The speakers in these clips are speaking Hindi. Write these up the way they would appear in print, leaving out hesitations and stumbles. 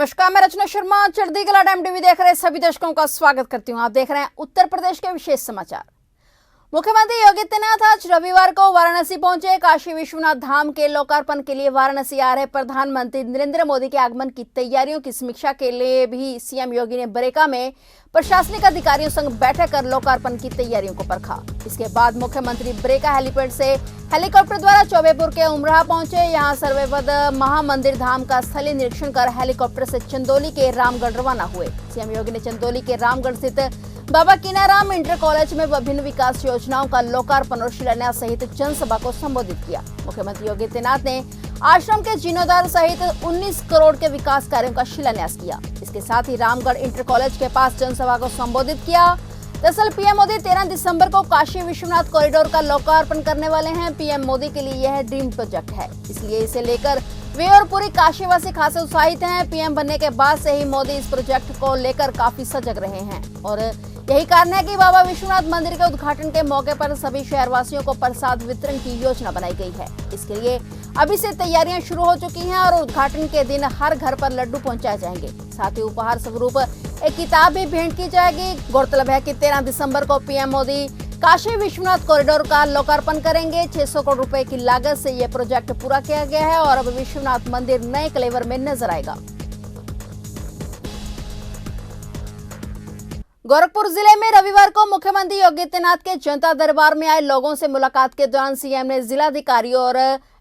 नमस्कार, मैं रचना शर्मा चढ़ती कला टाइम टीवी देख रहे सभी दर्शकों का स्वागत करती हूं। आप देख रहे हैं उत्तर प्रदेश के विशेष समाचार। मुख्यमंत्री योगी आदित्यनाथ आज रविवार को वाराणसी पहुंचे। काशी विश्वनाथ धाम के लोकार्पण के लिए वाराणसी आ रहे प्रधानमंत्री नरेंद्र मोदी के आगमन की तैयारियों की समीक्षा के लिए भी सीएम योगी ने बरेका में प्रशासनिक अधिकारियों संग बैठक कर लोकार्पण की तैयारियों को परखा। इसके बाद मुख्यमंत्री बरेका हेलीपैड से हेलीकॉप्टर द्वारा चौबेपुर के उमराह पहुंचे। यहां सर्वेपद महामंदिर धाम का स्थलीय निरीक्षण कर हेलीकॉप्टर से चंदौली के रामगढ़ रवाना हुए। सीएम योगी ने चंदौली के रामगढ़ स्थित बाबा कीनाराम इंटर कॉलेज में विभिन्न विकास योजनाओं का लोकार्पण और शिलान्यास सहित जनसभा को संबोधित किया। मुख्यमंत्री योगी आदित्यनाथ ने आश्रम के जीर्णोद्धार सहित 19 करोड़ के विकास कार्यों का शिलान्यास किया। इसके साथ ही रामगढ़ इंटर कॉलेज के पास जनसभा को संबोधित किया। दरअसल पीएम मोदी 13 दिसंबर को काशी विश्वनाथ कॉरिडोर का लोकार्पण करने वाले हैं। पीएम मोदी के लिए यह ड्रीम प्रोजेक्ट है, इसलिए इसे लेकर वे और पूरी काशीवासी खासे उत्साहित हैं। पीएम बनने के बाद से ही मोदी इस प्रोजेक्ट को लेकर काफी सजग रहे हैं और यही कारण है कि बाबा विश्वनाथ मंदिर के उद्घाटन के मौके पर सभी शहरवासियों को प्रसाद वितरण की योजना बनाई गई है। इसके लिए अभी से तैयारियां शुरू हो चुकी हैं और उद्घाटन के दिन हर घर पर लड्डू पहुंचाए जाएंगे। साथ ही उपहार स्वरूप एक किताब भी भेंट की जाएगी। गौरतलब है कि 13 दिसंबर को पीएम मोदी काशी विश्वनाथ कॉरिडोर का लोकार्पण करेंगे। 600 करोड़ रुपए की लागत से यह प्रोजेक्ट पूरा किया गया है और अब विश्वनाथ मंदिर नए क्लेवर में नजर आएगा। गोरखपुर जिले में रविवार को मुख्यमंत्री योगी आदित्यनाथ के जनता दरबार में आए लोगों से मुलाकात के दौरान सीएम ने जिलाधिकारियों और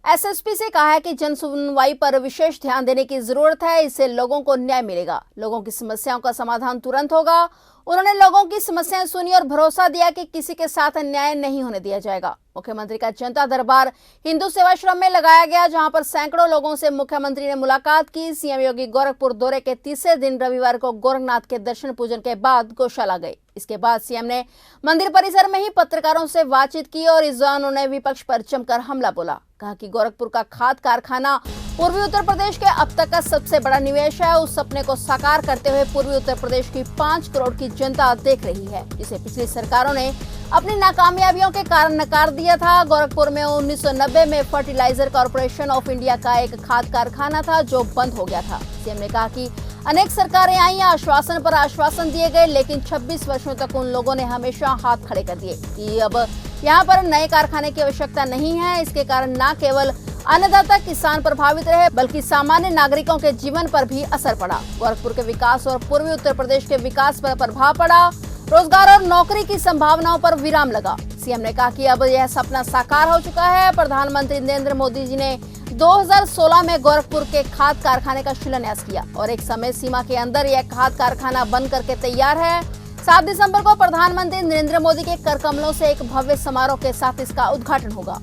एसएसपी से कहा है कि जन सुनवाई पर विशेष ध्यान देने की जरूरत है। इससे लोगों को न्याय मिलेगा, लोगों की समस्याओं का समाधान तुरंत होगा। उन्होंने लोगों की समस्याएं सुनी और भरोसा दिया कि किसी के साथ अन्याय नहीं होने दिया जाएगा। मुख्यमंत्री का जनता दरबार हिंदू सेवाश्रम में लगाया गया, जहां पर सैकड़ों लोगों से मुख्यमंत्री ने मुलाकात की। सीएम योगी गोरखपुर दौरे के तीसरे दिन रविवार को गोरखनाथ के दर्शन पूजन के बाद गौशाला गए। इसके बाद सीएम ने मंदिर परिसर में ही पत्रकारों से बातचीत की और इस दौरान उन्होंने विपक्ष पर जमकर हमला बोला। कहा कि गोरखपुर का खाद कारखाना पूर्वी उत्तर प्रदेश के अब तक का सबसे बड़ा निवेश है। उस सपने को साकार करते हुए पूर्वी उत्तर प्रदेश की 5 करोड़ की जनता देख रही है, जिसे पिछली सरकारों ने अपनी नाकामयाबियों के कारण नकार दिया था। गोरखपुर में 1990 में फर्टिलाइजर कॉर्पोरेशन ऑफ इंडिया का एक खाद कारखाना था जो बंद हो गया था। सीएम ने कहा कि अनेक सरकारें आई, आश्वासन पर आश्वासन दिए गए, लेकिन 26 वर्षों तक उन लोगों ने हमेशा हाथ खड़े कर दिए कि अब यहाँ पर नए कारखाने की आवश्यकता नहीं है। इसके कारण न केवल अन्नदाता किसान प्रभावित रहे, बल्कि सामान्य नागरिकों के जीवन पर भी असर पड़ा। गोरखपुर के विकास और पूर्वी उत्तर प्रदेश के विकास पर प्रभाव पड़ा। रोजगार और नौकरी की संभावनाओं पर विराम लगा। सीएम ने कहा कि अब यह सपना साकार हो चुका है। प्रधानमंत्री नरेंद्र मोदी जी ने 2016 में गोरखपुर के खाद कारखाने का शिलान्यास किया और एक समय सीमा के अंदर यह खाद कारखाना बन करके तैयार है। 7 दिसंबर को प्रधानमंत्री नरेंद्र मोदी के कर कमलों से एक भव्य समारोह के साथ इसका उद्घाटन होगा।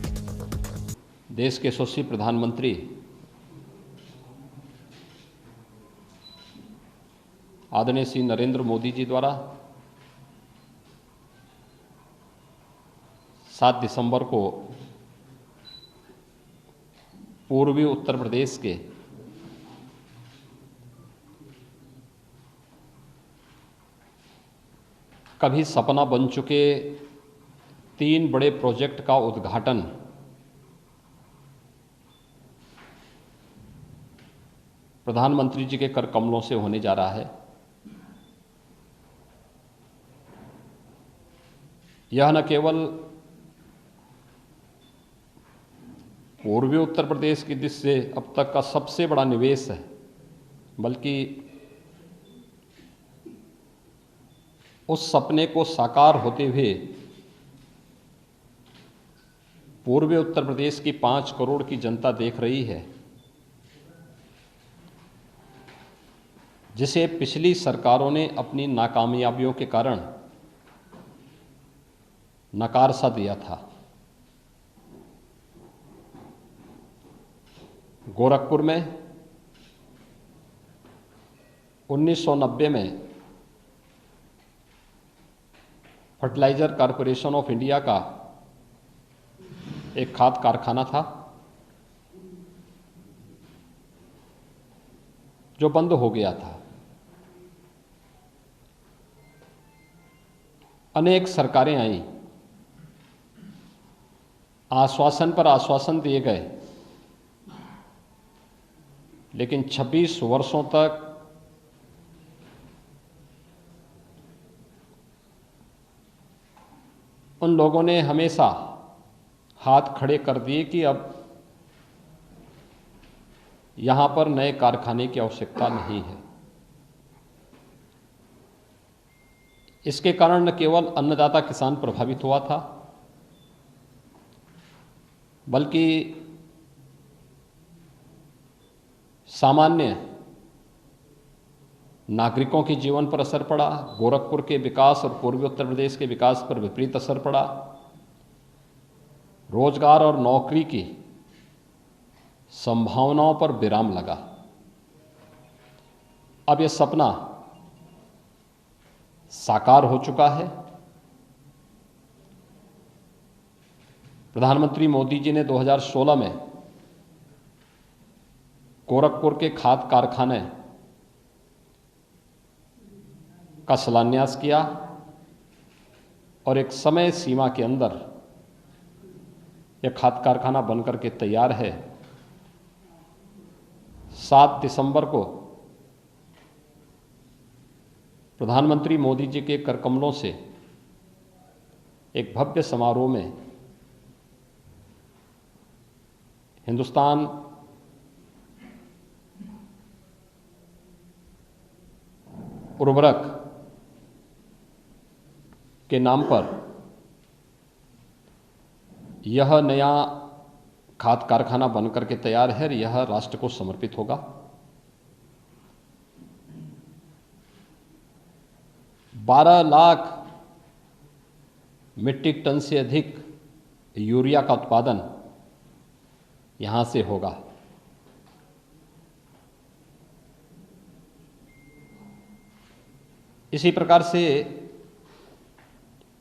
देश के यशस्वी प्रधानमंत्री आदरणीय श्री नरेंद्र मोदी जी द्वारा 7 दिसंबर को पूर्वी उत्तर प्रदेश के कभी सपना बन चुके 3 बड़े प्रोजेक्ट का उद्घाटन प्रधानमंत्री जी के कर कमलों से होने जा रहा है। यह न केवल पूर्वी उत्तर प्रदेश की दृष्टि से अब तक का सबसे बड़ा निवेश है, बल्कि उस सपने को साकार होते हुए पूर्वी उत्तर प्रदेश की 5 करोड़ की जनता देख रही है, जिसे पिछली सरकारों ने अपनी नाकामयाबियों के कारण नकार सा दिया था। गोरखपुर में 1990 में फर्टिलाइजर कॉर्पोरेशन ऑफ इंडिया का एक खाद कारखाना था जो बंद हो गया था। अनेक सरकारें आईं, आश्वासन पर आश्वासन दिए गए, लेकिन 26 वर्षों तक उन लोगों ने हमेशा हाथ खड़े कर दिए कि अब यहाँ पर नए कारखाने की आवश्यकता नहीं है। इसके कारण न केवल अन्नदाता किसान प्रभावित हुआ था, बल्कि सामान्य नागरिकों के जीवन पर असर पड़ा। गोरखपुर के विकास और पूर्वी उत्तर प्रदेश के विकास पर विपरीत असर पड़ा। रोजगार और नौकरी की संभावनाओं पर विराम लगा। अब यह सपना साकार हो चुका है। प्रधानमंत्री मोदी जी ने 2016 में गोरखपुर के खाद कारखाने का शिलान्यास किया और एक समय सीमा के अंदर यह खाद कारखाना बनकर के तैयार है। 7 दिसंबर को प्रधानमंत्री मोदी जी के करकमलों से एक भव्य समारोह में हिंदुस्तान उर्वरक के नाम पर यह नया खाद कारखाना बनकर के तैयार है। यह राष्ट्र को समर्पित होगा। 12 लाख मीट्रिक टन से अधिक यूरिया का उत्पादन यहां से होगा। इसी प्रकार से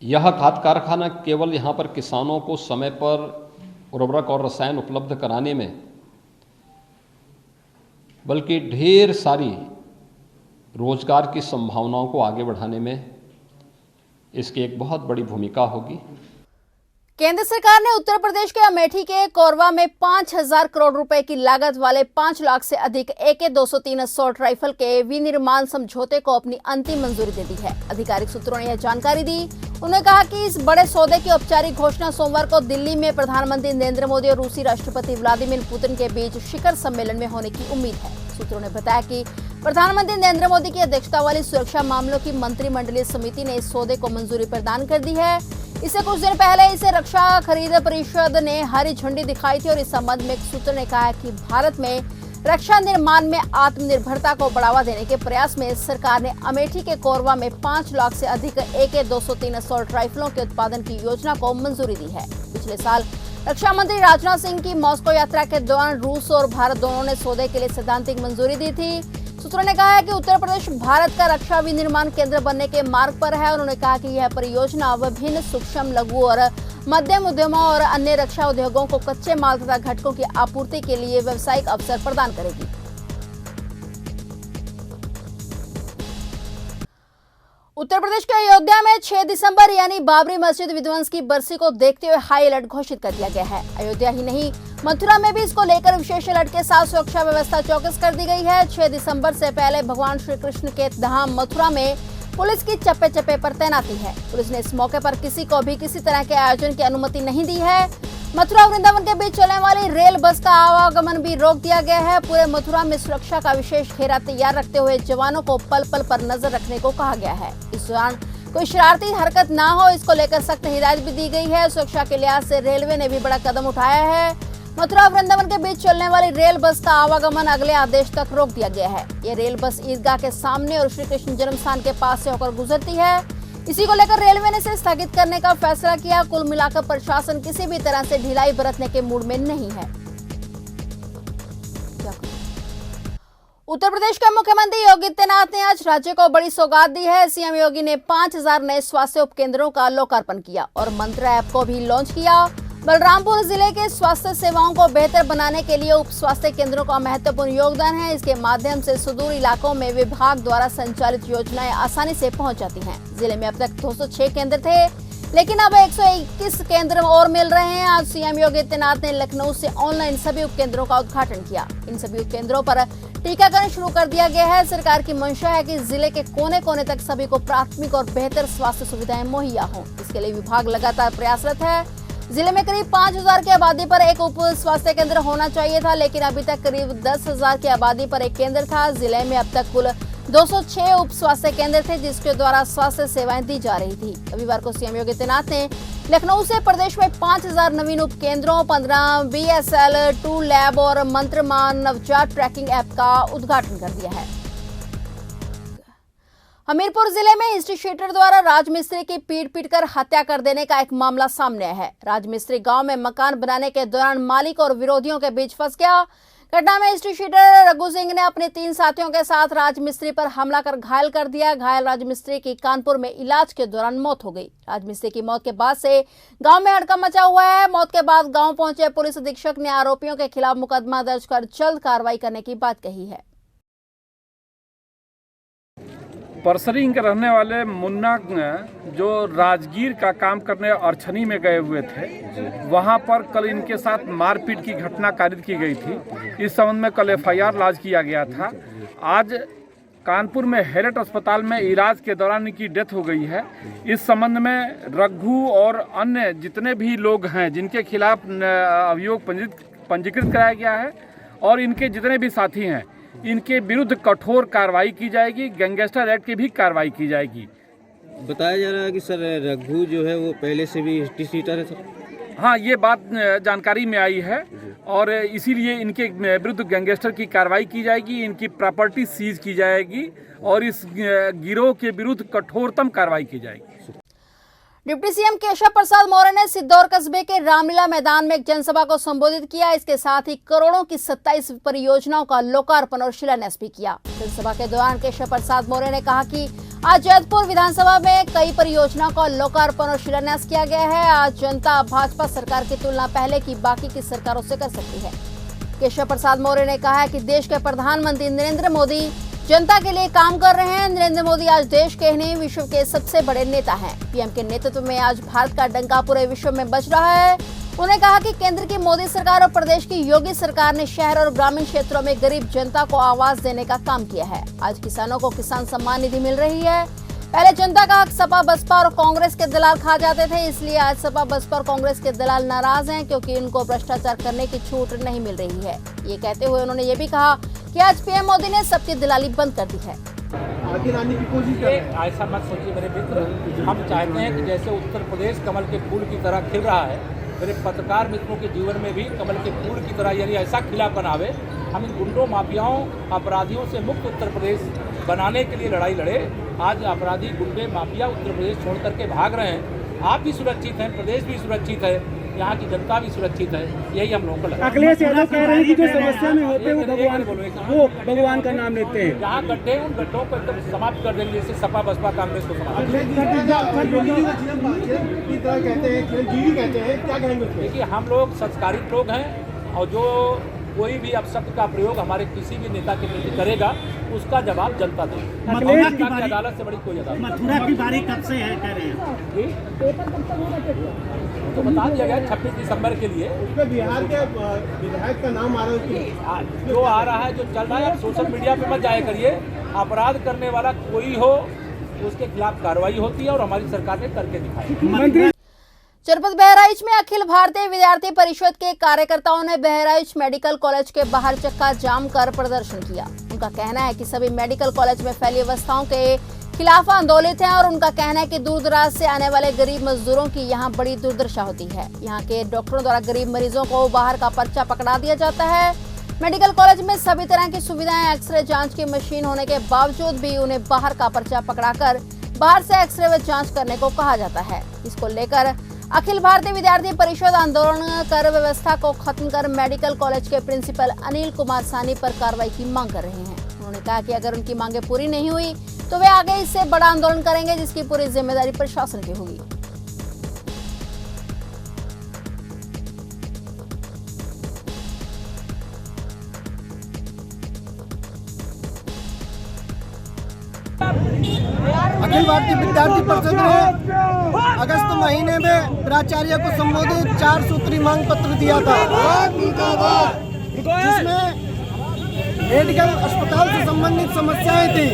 यह खाद कारखाना केवल यहाँ पर किसानों को समय पर उर्वरक और रसायन उपलब्ध कराने में, बल्कि ढेर सारी रोजगार की संभावनाओं को आगे बढ़ाने में इसकी एक बहुत बड़ी भूमिका होगी। केंद्र सरकार ने उत्तर प्रदेश के अमेठी के कोरबा में 5,000 करोड़ रुपए की लागत वाले 5 लाख से अधिक AK-203 असॉल्ट राइफल के विनिर्माण समझौते को अपनी अंतिम मंजूरी दे दी है। आधिकारिक सूत्रों ने यह जानकारी दी। उन्होंने कहा कि इस बड़े सौदे की औपचारिक घोषणा सोमवार को दिल्ली में प्रधानमंत्री नरेंद्र मोदी और रूसी राष्ट्रपति व्लादिमीर पुतिन के बीच शिखर सम्मेलन में होने की उम्मीद है। सूत्रों ने बताया कि प्रधानमंत्री नरेंद्र मोदी की अध्यक्षता वाली सुरक्षा मामलों की मंत्रिमंडलीय समिति ने इस सौदे को मंजूरी प्रदान कर दी है। इससे कुछ दिन पहले इसे रक्षा खरीद परिषद ने हरी झंडी दिखाई थी और इस संबंध में एक सूत्र ने कहा है कि भारत में रक्षा निर्माण में आत्मनिर्भरता को बढ़ावा देने के प्रयास में सरकार ने अमेठी के कोरबा में 5 लाख से अधिक AK-203 असॉल्ट राइफलों के उत्पादन की योजना को मंजूरी दी है। पिछले साल रक्षा मंत्री राजनाथ सिंह की मॉस्को यात्रा के दौरान रूस और भारत दोनों ने सौदे के लिए सैद्धांतिक मंजूरी दी थी। सूत्रों ने कहा है कि उत्तर प्रदेश भारत का रक्षा विनिर्माण केंद्र बनने के मार्ग पर है। उन्होंने कहा कि यह परियोजना विभिन्न सूक्ष्म, लघु और मध्यम उद्यमों और अन्य रक्षा उद्योगों को कच्चे माल तथा घटकों की आपूर्ति के लिए व्यावसायिक अवसर प्रदान करेगी। उत्तर प्रदेश के अयोध्या में 6 दिसंबर यानी बाबरी मस्जिद विध्वंस की बरसी को देखते हुए हाई अलर्ट घोषित कर दिया गया है। अयोध्या ही नहीं, मथुरा में भी इसको लेकर विशेष अलर्ट के साथ सुरक्षा व्यवस्था चौकस कर दी गई है। 6 दिसंबर से पहले भगवान श्री कृष्ण के धाम मथुरा में पुलिस की चप्पे चप्पे पर तैनाती है। पुलिस ने इस मौके पर किसी को भी किसी तरह के आयोजन की अनुमति नहीं दी है। मथुरा और वृंदावन के बीच चलने वाली रेल बस का आवागमन भी रोक दिया गया है। पूरे मथुरा में सुरक्षा का विशेष घेरा तैयार रखते हुए जवानों को पल पल पर नजर रखने को कहा गया है। इस दौरान कोई शरारती हरकत ना हो, इसको लेकर सख्त हिदायत भी दी गई है। सुरक्षा के लिहाज से रेलवे ने भी बड़ा कदम उठाया है। मथुरा और वृंदावन के बीच चलने वाली रेल बस का आवागमन अगले आदेश तक रोक दिया गया है। ये रेल बस ईदगाह के सामने और श्री कृष्ण जन्म स्थान के पास से होकर गुजरती है। इसी को लेकर रेलवे ने इसे स्थगित करने का फैसला किया। कुल मिलाकर प्रशासन किसी भी तरह से ढिलाई बरतने के मूड में नहीं है। उत्तर प्रदेश के मुख्यमंत्री योगी आदित्यनाथ ने आज राज्य को बड़ी सौगात दी है। सीएम योगी ने 5,000 नए स्वास्थ्य उपकेंद्रों का लोकार्पण किया और मंत्र ऐप को भी लॉन्च किया। बलरामपुर जिले के स्वास्थ्य सेवाओं को बेहतर बनाने के लिए उप स्वास्थ्य केंद्रों का महत्वपूर्ण योगदान है। इसके माध्यम से सुदूर इलाकों में विभाग द्वारा संचालित योजनाएं आसानी से पहुंच जाती हैं। जिले में अब तक 206 केंद्र थे, लेकिन अब 121 केंद्र और मिल रहे हैं। आज सीएम योगी आदित्यनाथ ने लखनऊ से ऑनलाइन सभी उपकेंद्रों का उद्घाटन किया। इन सभी उपकेंद्रों पर टीकाकरण शुरू कर दिया गया है। सरकार की मंशा है कि जिले के कोने कोने तक सभी को प्राथमिक और बेहतर स्वास्थ्य सुविधाएं मुहैया हों। इसके लिए विभाग लगातार प्रयासरत है। जिले में करीब 5000 की आबादी पर एक उप स्वास्थ्य केंद्र होना चाहिए था, लेकिन अभी तक करीब 10,000 की आबादी पर एक केंद्र था। जिले में अब तक कुल 206 उप स्वास्थ्य केंद्र थे, जिसके द्वारा स्वास्थ्य सेवाएं दी जा रही थी। रविवार को सीएम योगी आदित्यनाथ ने लखनऊ से प्रदेश में 5000 नवीन उप केंद्रों, 15 BSL-2 लैब और मंत्रमान नवजात ट्रैकिंग ऐप का उद्घाटन कर दिया है। हमीरपुर जिले में इंस्टीट्यूटर द्वारा राजमिस्त्री की पीट कर हत्या कर देने का एक मामला सामने आया है। राजमिस्त्री गांव में मकान बनाने के दौरान मालिक और विरोधियों के बीच फंस गया। घटना में इंस्टीट्यूटर रघु सिंह ने अपने 3 साथियों के साथ राजमिस्त्री पर हमला कर घायल कर दिया। घायल राजमिस्त्री की कानपुर में इलाज के दौरान मौत हो गई। राजमिस्त्री की मौत के बाद से गांव में हड़कंप मचा हुआ है। मौत के बाद गांव पहुंचे पुलिस अधीक्षक ने आरोपियों के खिलाफ मुकदमा दर्ज कर जल्द कार्रवाई करने की बात कही है। परसरिंग के रहने वाले मुन्ना जो राजगीर का काम करने अरछनी में गए हुए थे, वहां पर कल इनके साथ मारपीट की घटना कारित की गई थी। इस संबंध में कल FIR लॉन्च किया गया था। आज कानपुर में हेरेट अस्पताल में इलाज के दौरान इनकी डेथ हो गई है। इस संबंध में रघु और अन्य जितने भी लोग हैं जिनके खिलाफ अभियोग पंजीकृत कराया गया है और इनके जितने भी साथी हैं, इनके विरुद्ध कठोर कार्रवाई की जाएगी। गैंगस्टर एक्ट की भी कार्रवाई की जाएगी। बताया जा रहा है कि सर रघु जो है वो पहले से भी हिस्ट्री शीटर है सर। हाँ, ये बात जानकारी में आई है और इसीलिए इनके विरुद्ध गैंगस्टर की कार्रवाई की जाएगी। इनकी प्रॉपर्टी सीज की जाएगी और इस गिरोह के विरुद्ध कठोरतम कार्रवाई की जाएगी। डिप्टी सीएम केशव प्रसाद मौर्य ने सिद्धौर कस्बे के रामलीला मैदान में एक जनसभा को संबोधित किया। इसके साथ ही करोड़ों की 27 परियोजनाओं का लोकार्पण और शिलान्यास भी किया। जनसभा के दौरान केशव प्रसाद मौर्य ने कहा कि आज जैतपुर विधानसभा में कई परियोजनाओं का लोकार्पण और शिलान्यास किया गया है। आज जनता भाजपा सरकार की तुलना पहले की बाकी की सरकारों से कर सकती है। केशव प्रसाद मौर्य ने कहा है कि देश के प्रधानमंत्री नरेंद्र मोदी जनता के लिए काम कर रहे हैं। नरेंद्र मोदी आज देश के ही नहीं विश्व के सबसे बड़े नेता हैं। पीएम के नेतृत्व में आज भारत का डंका पूरे विश्व में बज रहा है। उन्होंने कहा कि केंद्र की मोदी सरकार और प्रदेश की योगी सरकार ने शहर और ग्रामीण क्षेत्रों में गरीब जनता को आवाज देने का काम किया है। आज किसानों को किसान सम्मान निधि मिल रही है। पहले जनता का हक सपा बसपा और कांग्रेस के दलाल खा जाते थे, इसलिए आज सपा बसपा और कांग्रेस के दलाल नाराज हैं क्योंकि उनको भ्रष्टाचार करने की छूट नहीं मिल रही है। ये कहते हुए उन्होंने ये भी कहा कि आज पीएम मोदी ने सबकी दिलाली बंद कर दी है। आगे लाने की कोशिश करें। ऐसा मत सोचिए मेरे मित्र, हम चाहते हैं कि जैसे उत्तर प्रदेश कमल के फूल की तरह खिल रहा है, मेरे पत्रकार मित्रों के जीवन में भी कमल के फूल की तरह यानी ऐसा खिलापन आवे। हम इन गुंडों, माफियाओं, अपराधियों से मुक्त उत्तर प्रदेश बनाने के लिए लड़ाई लड़े। आज अपराधी, गुंडे, माफिया उत्तर प्रदेश छोड़ करके भाग रहे हैं। आप भी सुरक्षित हैं, प्रदेश भी सुरक्षित है, यहाँ की जनता भी सुरक्षित है। यही हम लोगों का लक्ष्य है। अखिलेश यादव कह रहे हैं कि जो समस्या में होते हैं वो भगवान का नाम लेते हैं। जहाँ गड्ढे हैं उन गड्ढों को एकदम समाप्त कर देंगे, जैसे सपा बसपा कांग्रेस को समाप्त। देखिए, हम लोग संस्कारित लोग हैं और जो कोई भी अपशब्द का प्रयोग हमारे किसी भी नेता के प्रति करेगा उसका जवाब जनता देगी। मथुरा की अदालत से बड़ी कोई अदालत। मथुरा की बारी कब से है कह रहे हैं? तो बता दिया गया 26 दिसंबर के लिए। उसमें बिहार के विधायक का नाम आ रहा है, जो आ रहा है, जो चल रहा है। आप सोशल मीडिया पे मत जाया करिए। अपराध करने वाला कोई हो उसके खिलाफ कार्रवाई होती है और हमारी सरकार ने करके दिखाई। जनपद बहराइच में अखिल भारतीय विद्यार्थी परिषद के कार्यकर्ताओं ने बहराइच मेडिकल कॉलेज के बाहर चक्का जाम कर प्रदर्शन किया। उनका कहना है कि सभी मेडिकल कॉलेज में फैली अवस्थाओं के खिलाफ आंदोलित हैं और उनका कहना है कि दूर दराज से आने वाले गरीब मजदूरों की यहां बड़ी दुर्दशा होती है। यहां के डॉक्टरों द्वारा गरीब मरीजों को बाहर का पर्चा पकड़ा दिया जाता है। मेडिकल कॉलेज में सभी तरह की सुविधाएं, एक्सरे जांच की मशीन होने के बावजूद भी उन्हें बाहर का पर्चा पकड़ाकर बाहर से एक्सरे व जांच करने को कहा जाता है। इसको लेकर अखिल भारतीय विद्यार्थी परिषद आंदोलन कर व्यवस्था को खत्म कर मेडिकल कॉलेज के प्रिंसिपल अनिल कुमार सानी पर कार्रवाई की मांग कर रहे हैं। उन्होंने कहा कि अगर उनकी मांगे पूरी नहीं हुई तो वे आगे इससे बड़ा आंदोलन करेंगे, जिसकी पूरी जिम्मेदारी प्रशासन की होगी। अखिल भारतीय विद्यार्थी परिषद ने अगस्त महीने में प्राचार्य को संबोधित 4 सूत्री मांग पत्र दिया था, जिसमें मेडिकल अस्पताल से संबंधित समस्याएं थी।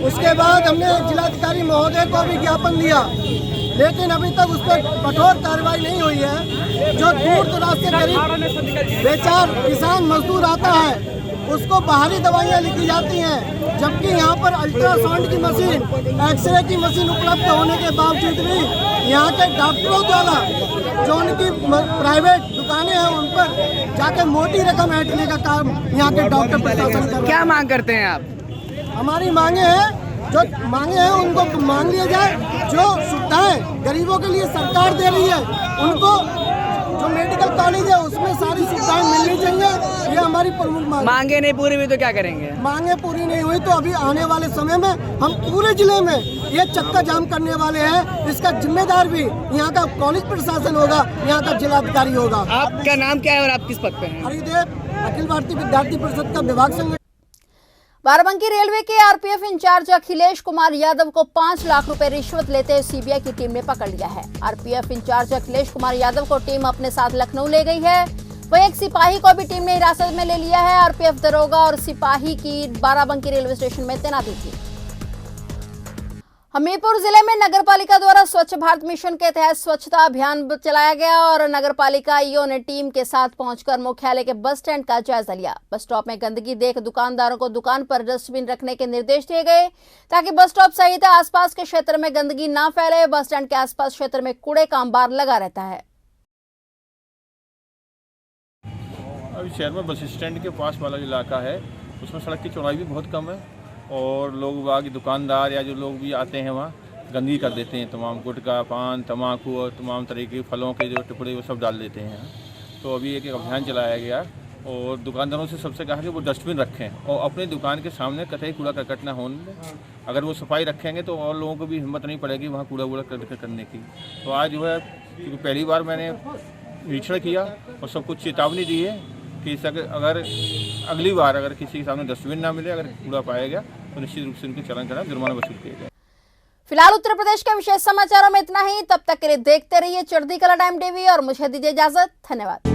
उसके बाद हमने जिलाधिकारी महोदय को भी ज्ञापन दिया, लेकिन अभी तक उस पर कठोर कार्रवाई नहीं हुई है। जो दूर दराज से करीब बेचार किसान मजदूर आता है, उसको बाहरी दवाइयाँ लिखी जाती हैं, जबकि यहाँ पर अल्ट्रासाउंड की मशीन, एक्सरे की मशीन उपलब्ध होने के बावजूद भी यहाँ के डॉक्टरों द्वारा जो उनकी प्राइवेट दुकानें हैं उन पर जाकर मोटी रकम ऐंठने का काम यहाँ के डॉक्टर प्रशासन कर। क्या मांग करते हैं आप? हमारी मांगे हैं, जो मांगे हैं उनको मांग लिया जाए। जो सुविधाएं गरीबों के लिए सरकार दे रही है, उनको जो मेडिकल कॉलेज है उसमें सारी सुविधाएं मिलनी चाहिए। ये हमारी प्रमुख मांग। मांगे नहीं पूरी हुई तो क्या करेंगे? मांगे पूरी नहीं हुई तो अभी आने वाले समय में हम पूरे जिले में ये चक्का जाम करने वाले हैं। इसका जिम्मेदार भी यहाँ का कॉलेज प्रशासन होगा, यहाँ का जिलाधिकारी होगा। आपका नाम क्या है और आप किस पद पे हैं? हरिदेव, अखिल भारतीय विद्यार्थी परिषद का विभाग संगठन। बाराबंकी रेलवे के आरपीएफ इंचार्ज अखिलेश कुमार यादव को 5 लाख रुपए रिश्वत लेते हुए सीबीआई की टीम ने पकड़ लिया है। आरपीएफ इंचार्ज अखिलेश कुमार यादव को टीम अपने साथ लखनऊ ले गई है। वहीं एक सिपाही को भी टीम ने हिरासत में ले लिया है। आरपीएफ दरोगा और सिपाही की बाराबंकी रेलवे स्टेशन में तैनाती थी। हमीरपुर जिले में नगरपालिका द्वारा स्वच्छ भारत मिशन के तहत स्वच्छता अभियान चलाया गया और नगरपालिका ईओ ने टीम के साथ पहुंचकर मुख्यालय के बस स्टैंड का जायजा लिया। बस स्टॉप में गंदगी देख दुकानदारों को दुकान पर डस्टबिन रखने के निर्देश दिए गए ताकि बस स्टॉप सहित आसपास के क्षेत्र में गंदगी न फैले। बस स्टैंड के आसपास क्षेत्र में कूड़े का अंबार लगा रहता है। अभी शहर में बस स्टैंड के पास वाला जो इलाका है उसमें सड़क की चौड़ाई भी बहुत कम है और लोग वहाँ के दुकानदार या जो लोग भी आते हैं वहाँ गंदगी कर देते हैं। तमाम गुटखा, पान, तम्बाकू और तमाम तरह के फलों के जो टुकड़े वो सब डाल देते हैं। तो अभी एक अभियान चलाया गया और दुकानदारों से सबसे कहा कि वो डस्टबिन रखें और अपनी दुकान के सामने कतई कूड़ा करकट ना होने दें। अगर वो सफाई रखेंगे तो और लोगों को भी हिम्मत नहीं पड़ेगी वहाँ कूड़ा वूड़ा करने की। तो आज जो है क्योंकि पहली बार मैंने निरीक्षण किया और सब कुछ चेतावनी दी है कि अगर अगली बार अगर किसी के सामने डस्टबिन ना मिले, अगर कूड़ा पाया गया तो निश्चित रूप से उनके चालान करना, जुर्माना वसूल किया जाए। फिलहाल उत्तर प्रदेश के विशेष समाचारों में इतना ही। तब तक के लिए देखते रहिए चढ़ती कला टाइम टीवी और मुझे दीजिए इजाजत। धन्यवाद।